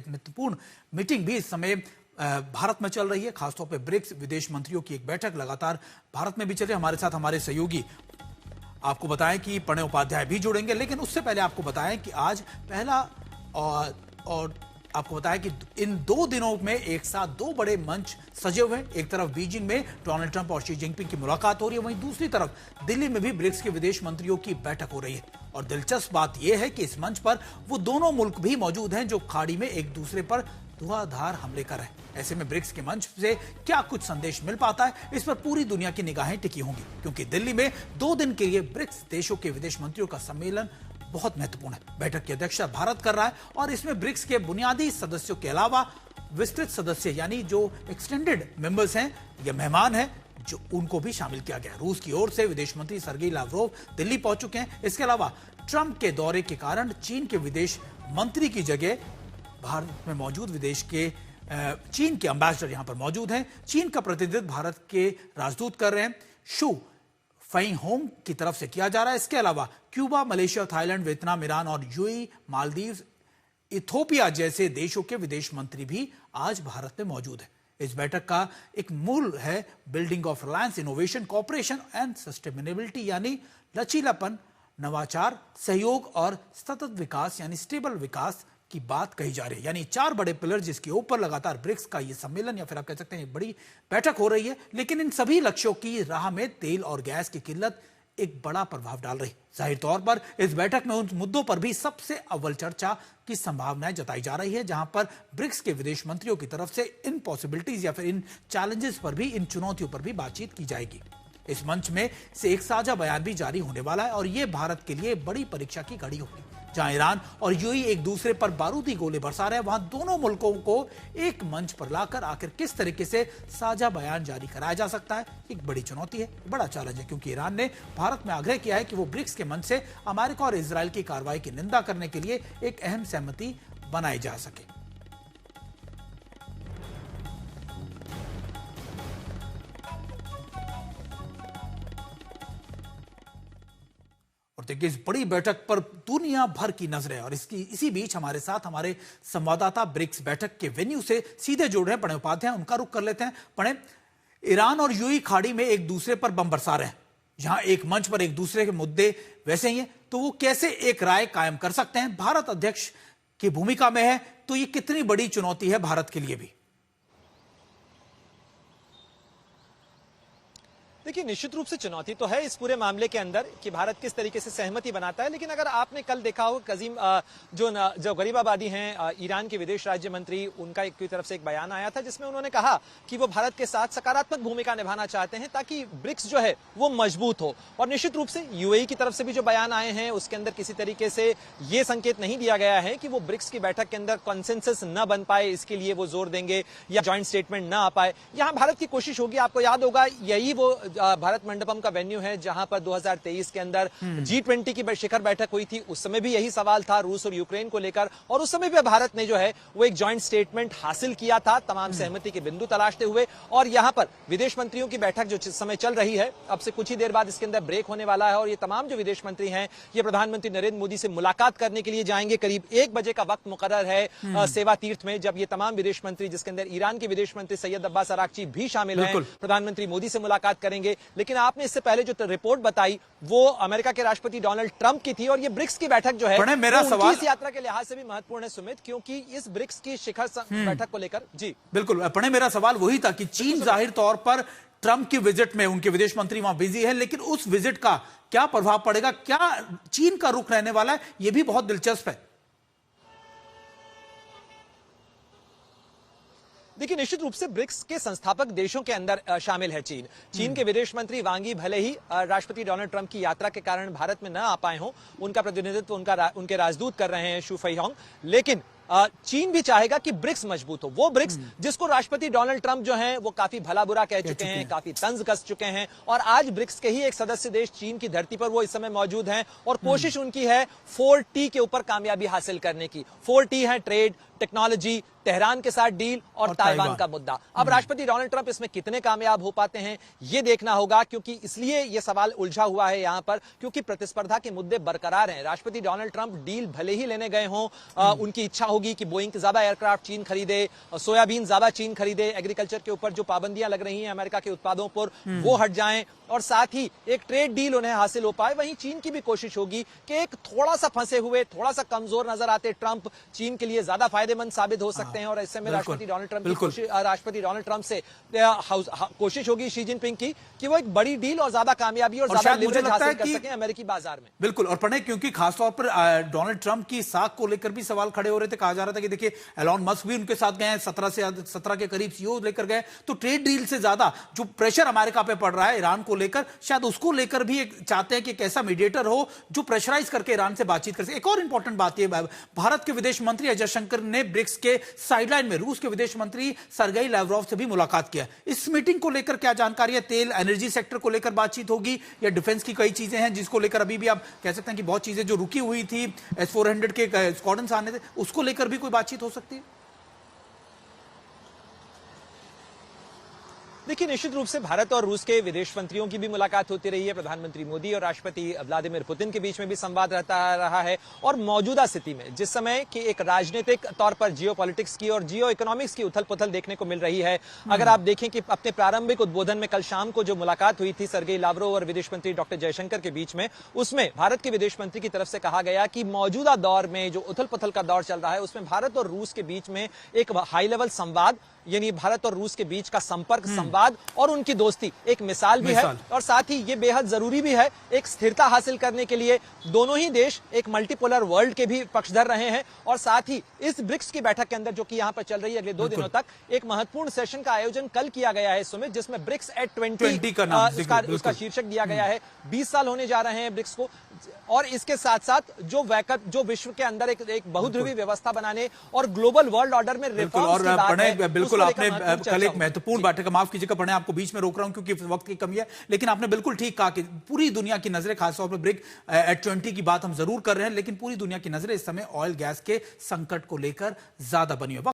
एक महत्वपूर्ण मीटिंग भी इस समय भारत में चल रही है। खासतौर पर ब्रिक्स विदेश मंत्रियों की एक बैठक लगातार भारत में भी चल रही है। हमारे साथ हमारे सहयोगी आपको बताएं कि प्रणय उपाध्याय भी जुड़ेंगे, लेकिन उससे पहले आपको बताएं कि आज पहला और आपको बताया कि इन 2 दिनों में एक साथ 2 बड़े मंच सजे हुए हैं। एक तरफ बीजिंग में डोनाल्ड ट्रंप और शी जिनपिंग की मुलाकात हो रही है, वहीं दूसरी तरफ दिल्ली में भी ब्रिक्स के विदेश मंत्रियों की बैठक हो रही है। और दिलचस्प बात यह है कि इस मंच पर वो दोनों मुल्क भी मौजूद हैं जो खाड़ी में एक दूसरे पर धुआंधार हमले कर रहे हैं। ऐसे में ब्रिक्स के मंच से क्या कुछ संदेश मिल पाता है, इस पर पूरी दुनिया की निगाहें टिकी होंगी, क्योंकि दिल्ली में 2 दिन के लिए ब्रिक्स देशों के विदेश मंत्रियों का सम्मेलन बहुत महत्वपूर्ण है। बैठक की अध्यक्षता भारत कर रहा है और इसमें ब्रिक्स के बुनियादी सदस्यों के अलावा विस्तृत सदस्य यानी जो एक्सटेंडेड मेंबर्स हैं या मेहमान हैं जो उनको भी शामिल किया गया। रूस की ओर से विदेश मंत्री सर्गेई लावरोव दिल्ली पहुंच चुके हैं। इसके अलावा ट्रंप के दौरे के कारण चीन के विदेश मंत्री की जगह भारत में मौजूद विदेश के चीन के एम्बेसडर यहां पर मौजूद हैं। चीन का प्रतिनिधित्व भारत के राजदूत कर रहे हैं, शू फई होंग की तरफ से किया जा रहा है। इसके अलावा Cuba, Malaysia, Thailand, Vietnam, Iran और यूएई, मालदीव, इथोपिया जैसे देशों के विदेश मंत्री भी आज भारत में मौजूद हैं। इस बैठक का एक मूल है building of Reliance, innovation, cooperation and sustainability यानी लचीलापन, नवाचार, सहयोग और सतत विकास यानी स्टेबल विकास की बात कही जा रही है। यानी 4 बड़े पिलर जिसके ऊपर लगातार ब्रिक्स का ये सम्मेलन या फिर आप कह सकते हैं एक बड़ी बैठक हो रही है। लेकिन इन सभी लक्ष्यों की राह में तेल और गैस की किल्लत एक बड़ा प्रभाव डाल रही है। जाहिर तौर पर इस बैठक में उन मुद्दों पर भी सबसे अव्वल चर्चा की संभावनाएं जताई जा रही है, जहां पर ब्रिक्स के विदेश मंत्रियों की तरफ से इन पॉसिबिलिटीज या फिर इन चैलेंजेस पर भी, इन चुनौतियों पर भी बातचीत की जाएगी। इस मंच में से एक साझा बयान भी जारी होने वाला है और यह भारत के लिए बड़ी परीक्षा की घड़ी होगी। जहां ईरान और यूएई एक दूसरे पर बारूदी गोले बरसा रहे हैं, वहां दोनों मुल्कों को एक मंच पर लाकर आखिर किस तरीके से साझा बयान जारी कराया जा सकता है, एक बड़ी चुनौती है, बड़ा चैलेंज है। क्योंकि ईरान ने भारत में आग्रह किया है कि वो ब्रिक्स के मंच से अमेरिका और इजरायल की कार्रवाई की निंदा करने के लिए एक अहम सहमति बनाई जा सके। और देखिए इस बड़ी बैठक पर दुनिया भर की नजरें और इसी बीच हमारे साथ हमारे संवाददाता ब्रिक्स बैठक के वेन्यू से सीधे जुड़ रहे हैं प्रणय उपाध्याय, उनका रुख कर लेते हैं। प्रणय, ईरान और यूएई खाड़ी में एक दूसरे पर बम बरसा रहे हैं, जहां एक मंच पर एक दूसरे के मुद्दे वैसे ही हैं, तो वो कैसे एक राय कायम कर सकते हैं? भारत अध्यक्ष की भूमिका में है, तो ये कितनी बड़ी चुनौती है भारत के लिए भी? देखिए, निश्चित रूप से चुनौती तो है इस पूरे मामले के अंदर कि भारत किस तरीके से सहमति बनाता है। लेकिन अगर आपने कल देखा हो कजीम जो गरीबाबादी हैं ईरान के विदेश राज्य मंत्री, उनका एक की तरफ से एक बयान आया था जिसमें उन्होंने कहा कि वो भारत के साथ सकारात्मक भूमिका निभाना चाहते हैं ताकि ब्रिक्स जो है वो मजबूत हो। और निश्चित रूप से यूएई की तरफ से भी जो बयान आए हैं उसके अंदर किसी तरीके से ये संकेत नहीं दिया गया है कि वो ब्रिक्स की बैठक के अंदर कॉन्सेंसस न बन पाए, इसके लिए वो जोर देंगे या ज्वाइंट स्टेटमेंट न आ पाए। यहां भारत की कोशिश होगी, आपको याद होगा यही वो भारत मंडपम का वेन्यू है जहां पर 2023 के अंदर G20 की शिखर बैठक हुई थी। उस समय भी यही सवाल था रूस और यूक्रेन को लेकर, और उस समय भी भारत ने जो है वो एक ज्वाइंट स्टेटमेंट हासिल किया था, तमाम सहमति के बिंदु तलाशते हुए। और यहां पर विदेश मंत्रियों की बैठक जो समय चल रही है, अब से कुछ ही देर बाद इसके अंदर ब्रेक होने वाला है और ये तमाम जो विदेश मंत्री हैं ये प्रधानमंत्री नरेंद्र मोदी से मुलाकात करने के लिए जाएंगे। करीब 1 बजे का वक्त मुकर्रर है सेवा तीर्थ में, जब ये तमाम विदेश मंत्री, जिसके अंदर ईरान के विदेश मंत्री सैयद अब्बास अरागची भी शामिल हैं, प्रधानमंत्री मोदी से मुलाकात करेंगे। लेकिन आपने इससे पहले जो रिपोर्ट बताई वो अमेरिका के राष्ट्रपति डोनाल्ड ट्रंप की थी, और ये ब्रिक्स की बैठक जो है मेरा सवाल इस यात्रा के लिहाज से भी महत्वपूर्ण है सुमित, क्योंकि इस ब्रिक्स की शिखर बैठक को लेकर जी बिल्कुल प्रणय, मेरा सवाल वही था कि चीन जाहिर तौर पर ट्रंप की विजिट में उनके विदेश मंत्री वहां बिजी है, लेकिन उस विजिट का क्या प्रभाव पड़ेगा, क्या चीन का रुख रहने वाला है, यह भी बहुत दिलचस्प है। देखिए, निश्चित रूप से ब्रिक्स के संस्थापक देशों के अंदर शामिल है चीन के विदेश मंत्री वांग यी भले ही राष्ट्रपति डोनाल्ड ट्रंप की यात्रा के कारण भारत में न आ पाए हों, उनका प्रतिनिधित्व उनके राजदूत कर रहे हैं शू फई होंग, लेकिन चीन भी चाहेगा कि ब्रिक्स मजबूत हो। वो ब्रिक्स जिसको राष्ट्रपति डोनाल्ड ट्रंप जो हैं वो काफी भला बुरा कह चुके हैं, काफी तंज कस चुके हैं, और आज ब्रिक्स के ही एक सदस्य देश चीन की धरती पर वो इस समय मौजूद हैं और कोशिश उनकी है 4T के ऊपर कामयाबी हासिल करने की। 4T है ट्रेड, टेक्नोलॉजी, तेहरान के साथ डील और ताइवान का मुद्दा। अब राष्ट्रपति डोनाल्ड ट्रंप इसमें कितने कामयाब हो पाते हैं ये देखना होगा, क्योंकि इसलिए यह सवाल उलझा हुआ है यहां पर, क्योंकि प्रतिस्पर्धा के मुद्दे बरकरार हैं। राष्ट्रपति डोनाल्ड ट्रंप डील भले ही लेने गए हों, उनकी इच्छा होगी कि बोइंग ज्यादा एयरक्राफ्ट चीन खरीदे, सोयाबीन ज्यादा चीन खरीदे, एग्रीकल्चर के ऊपर जो पाबंदियां लग रही हैं अमेरिका के उत्पादों पर वो हट जाएं, और साथ ही एक ट्रेड डील उन्हें हासिल हो पाए। वहीं चीन की भी कोशिश होगी कि एक थोड़ा सा फंसे हुए, थोड़ा सा कमजोर नजर आते ट्रंप चीन के लिए ज्यादा फायदेमंद साबित हो सकते हैं, और ऐसे में राष्ट्रपति डोनाल्ड ट्रंप से कोशिश होगी शी जिनपिंग की कि वो एक बड़ी डील और ज्यादा कामयाबी और ज्यादा लिवरेज हासिल कर सकें अमेरिकी बाजार में। बिल्कुल। और पढ़े, क्योंकि खासतौर पर डोनाल्ड ट्रंप की साख को लेकर भी सवाल खड़े हो रहे थे। कहा जा रहा था कि देखिए एलॉन मस्क भी उनके साथ गए हैं, 17 के करीब सीईओ लेकर गए, तो ट्रेड डील से ज्यादा जो प्रेशर अमेरिका पे पड़ रहा है ईरान को लेकर, शायद उसको लेकर भी एक चाहते हैं कि एक ऐसा मीडिएटर हो जो प्रेशराइज करके ईरान से बातचीत कर सके। एक और इंपॉर्टेंट बात यह, भारत के विदेश मंत्री अजय शंकर ने ब्रिक्स के साइडलाइन में रूस के विदेश मंत्री सर्गेई लैवरोव से भी मुलाकात किया। इस मीटिंग को लेकर क्या जानकारी है? तेल एनर्जी सेक्टर को लेकर बातचीत होगी या डिफेंस की कई चीजें हैं जिसको लेकर अभी भी आप कह सकते हैं कि बहुत चीजें जो रुकी हुई थी, S-400 के स्क्वाड्रन्स आने थे, उसको लेकर भी कोई बातचीत हो सकती है? देखिए, निश्चित रूप से भारत और रूस के विदेश मंत्रियों की भी मुलाकात होती रही है। प्रधानमंत्री मोदी और राष्ट्रपति व्लादिमीर पुतिन के बीच में भी संवाद रहता रहा है, और मौजूदा स्थिति में जिस समय की एक राजनीतिक तौर पर जियो पॉलिटिक्स की और जियो इकोनॉमिक्स की उथल पुथल देखने को मिल रही है। अगर आप देखें कि अपने प्रारंभिक उद्बोधन में कल शाम को जो मुलाकात हुई थी सर्गेई लावरोव और विदेश मंत्री डॉक्टर जयशंकर के बीच में, उसमें भारत के विदेश मंत्री की तरफ से कहा गया कि मौजूदा दौर में जो उथल पुथल का दौर चल रहा है उसमें भारत और रूस के बीच में एक हाई लेवल संवाद, यानी भारत और रूस के बीच का संपर्क, संवाद और उनकी दोस्ती एक मिसाल भी है, और साथ ही ये बेहद जरूरी भी है एक स्थिरता हासिल करने के लिए। दोनों ही देश एक मल्टीपोलर वर्ल्ड के भी पक्षधर रहे हैं, और साथ ही इस ब्रिक्स की बैठक के अंदर जो कि यहां पर चल रही है अगले 2 दिनों तक, एक महत्वपूर्ण सेशन का आयोजन कल किया गया है सुमित, जिसमें ब्रिक्स एट 20 का नाम उसका शीर्षक दिया गया है। 20 साल होने जा रहे हैं ब्रिक्स को, और इसके साथ साथ जो विश्व के अंदर एक बहुध्रुवी व्यवस्था बनाने और ग्लोबल वर्ल्ड ऑर्डर में रिफॉर्म्स की बात है। बिल्कुल, आपने कल एक महत्वपूर्ण बैठक, माफ कीजिएगा पढ़े, आपको बीच में रोक रहा हूं क्योंकि वक्त की कमी है, लेकिन आपने बिल्कुल ठीक कहा कि पूरी दुनिया की नजरें, खासतौर पर ब्रिक एट 20 की बात हम जरूर कर रहे हैं, लेकिन पूरी दुनिया की नजरें इस समय ऑयल गैस के संकट को लेकर ज्यादा बनी हुई है।